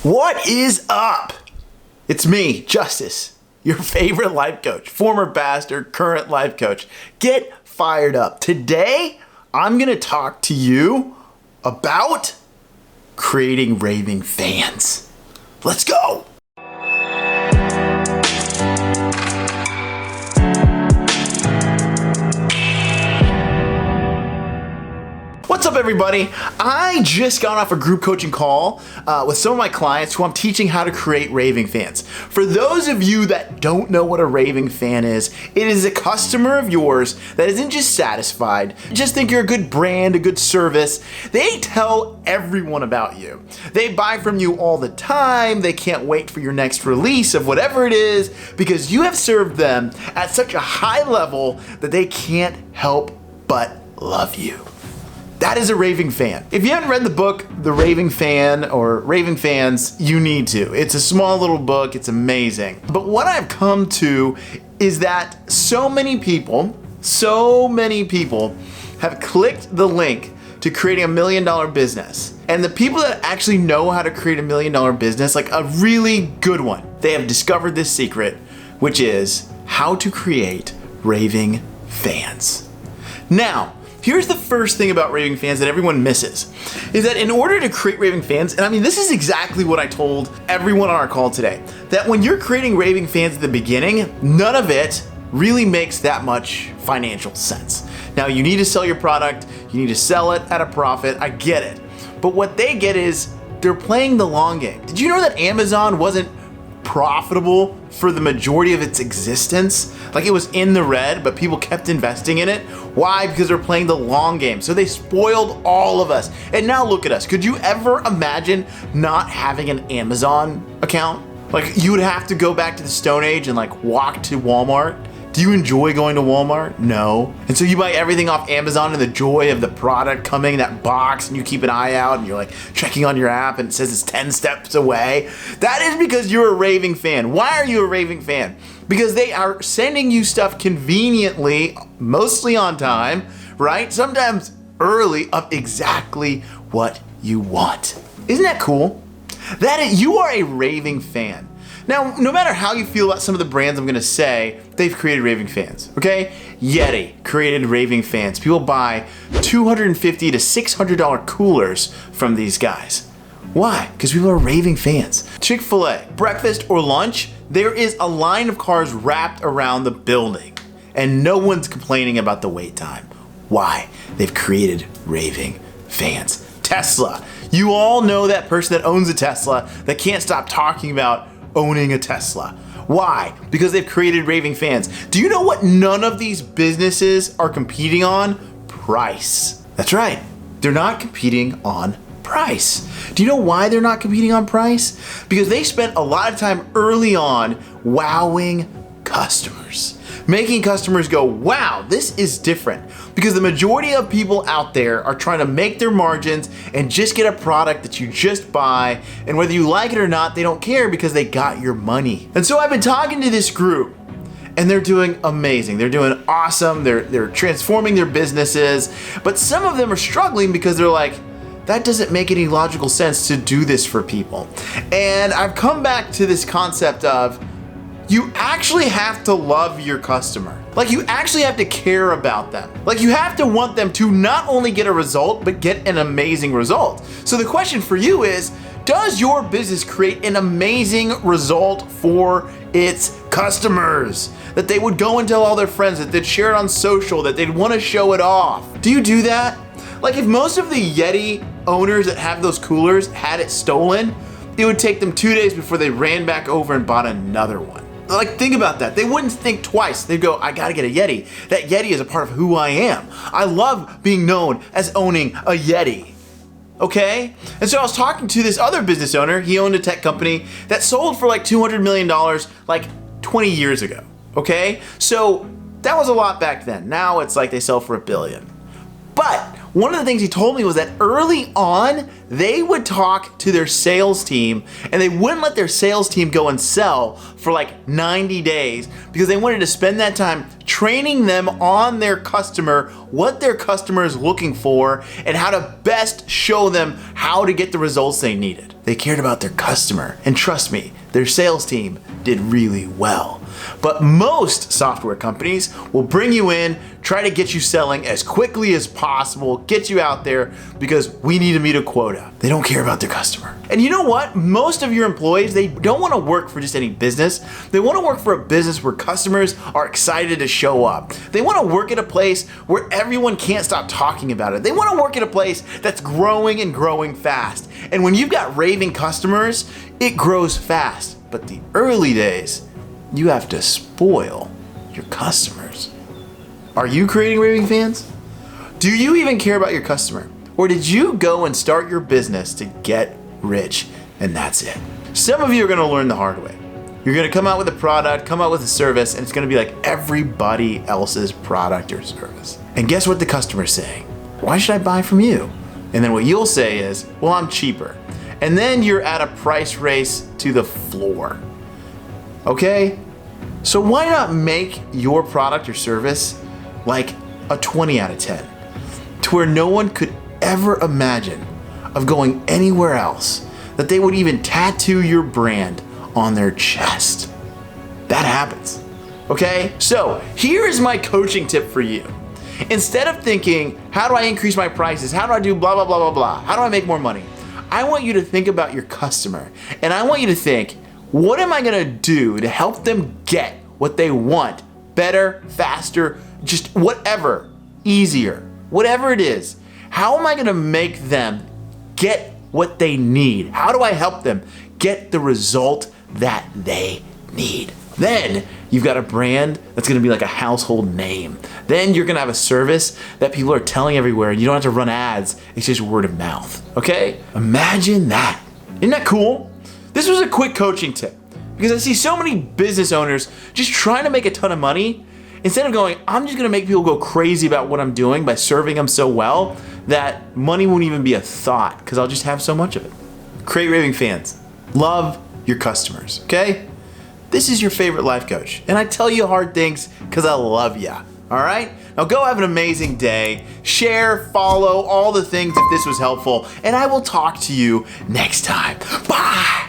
What is up? It's me, Justice, your favorite life coach, former bastard, current life coach. Get fired up. Today, I'm gonna talk to you about creating raving fans. Let's go. What's up, everybody? I just got off a group coaching call with some of my clients who I'm teaching how to create raving fans. For those of you that don't know what a raving fan is, it is a customer of yours that isn't just satisfied, just think you're a good brand, a good service. They tell everyone about you. They buy from you all the time. They can't wait for your next release of whatever it is because you have served them at such a high level that they can't help but love you. That is a raving fan. If you haven't read the book, The Raving Fan or Raving Fans, you need to. It's a small little book, it's amazing. But what I've come to is that so many people have clicked the link to creating $1 million business. And the people that actually know how to create $1 million business, like a really good one, they have discovered this secret, which is how to create raving fans. Now, here's the first thing about raving fans that everyone misses, is that in order to create raving fans, and I mean, this is exactly what I told everyone on our call today, that when you're creating raving fans at the beginning, none of it really makes that much financial sense. Now, you need to sell your product, you need to sell it at a profit, I get it. But what they get is they're playing the long game. Did you know that Amazon wasn't profitable for the majority of its existence? Like, it was in the red, but people kept investing in it. Why? Because they're playing the long game. So they spoiled all of us. And now look at us. Could you ever imagine not having an Amazon account? Like, you would have to go back to the Stone Age and like walk to Walmart. Do you enjoy going to Walmart? No. And so you buy everything off Amazon and the joy of the product coming in that box, and you keep an eye out and you're like checking on your app and it says it's 10 steps away. That is because you're a raving fan. Why are you a raving fan? Because they are sending you stuff conveniently, mostly on time, right? Sometimes early, of exactly what you want. Isn't that cool? You are a raving fan. Now, no matter how you feel about some of the brands I'm gonna say, they've created raving fans, okay? Yeti created raving fans. People buy $250 to $600 coolers from these guys. Why? Because people are raving fans. Chick-fil-A, breakfast or lunch, there is a line of cars wrapped around the building and no one's complaining about the wait time. Why? They've created raving fans. Tesla, you all know that person that owns a Tesla that can't stop talking about owning a Tesla. Why? Because they've created raving fans. Do you know what none of these businesses are competing on? Price. That's right. They're not competing on price. Do you know why they're not competing on price? Because they spent a lot of time early on wowing customers. Making customers go, wow, this is different. Because the majority of people out there are trying to make their margins and just get a product that you just buy, and whether you like it or not, they don't care because they got your money. And so I've been talking to this group and they're doing amazing. They're doing awesome. They're transforming their businesses, but some of them are struggling because they're like, that doesn't make any logical sense to do this for people. And I've come back to this concept of, you actually have to love your customer. Like, you actually have to care about them. Like, you have to want them to not only get a result, but get an amazing result. So the question for you is, does your business create an amazing result for its customers? That they would go and tell all their friends, that they'd share it on social, that they'd want to show it off. Do you do that? Like, if most of the Yeti owners that have those coolers had it stolen, it would take them 2 days before they ran back over and bought another one. Like, think about that. They wouldn't think twice. They'd go, I gotta get a Yeti. That Yeti is a part of who I am. I love being known as owning a Yeti. Okay? And so I was talking to this other business owner. He owned a tech company that sold for like $200 million like 20 years ago. Okay? So that was a lot back then. Now it's like they sell for $1 billion. But one of the things he told me was that early on, they would talk to their sales team and they wouldn't let their sales team go and sell for like 90 days because they wanted to spend that time training them on their customer, what their customer is looking for, and how to best show them how to get the results they needed. They cared about their customer, and trust me, their sales team did really well. But most software companies will bring you in, try to get you selling as quickly as possible, get you out there because we need to meet a quota. They don't care about their customer. And you know what? Most of your employees, they don't want to work for just any business. They want to work for a business where customers are excited to show up. They want to work at a place where everyone can't stop talking about it. They want to work at a place that's growing and growing fast. And when you've got raving customers, it grows fast. But the early days, you have to spoil your customers. Are you creating raving fans? Do you even care about your customer? Or did you go and start your business to get rich and that's it? Some of you are gonna learn the hard way. You're gonna come out with a product, come out with a service, and it's gonna be like everybody else's product or service. And guess what the customer's saying? Why should I buy from you? And then what you'll say is, well, I'm cheaper. And then you're at a price race to the floor. Okay? So why not make your product or service like a 20 out of 10 to where no one could ever imagine of going anywhere else, that they would even tattoo your brand on their chest. That happens. Okay? So here is my coaching tip for you. Instead of thinking, how do I increase my prices? How do I do blah, blah, blah, blah, blah? How do I make more money? I want you to think about your customer, and I want you to think, what am I gonna do to help them get what they want? Better, faster, just whatever, easier, whatever it is. How am I gonna make them get what they need? How do I help them get the result that they need? Then you've got a brand that's gonna be like a household name. Then you're gonna have a service that people are telling everywhere. You don't have to run ads, it's just word of mouth, okay? Imagine that. Isn't that cool? This was a quick coaching tip because I see so many business owners just trying to make a ton of money. Instead of going, I'm just gonna make people go crazy about what I'm doing by serving them so well that money won't even be a thought because I'll just have so much of it. Create raving fans. Love your customers, okay? This is your favorite life coach, and I tell you hard things because I love ya, all right? Now go have an amazing day. Share, follow, all the things if this was helpful, and I will talk to you next time. Bye!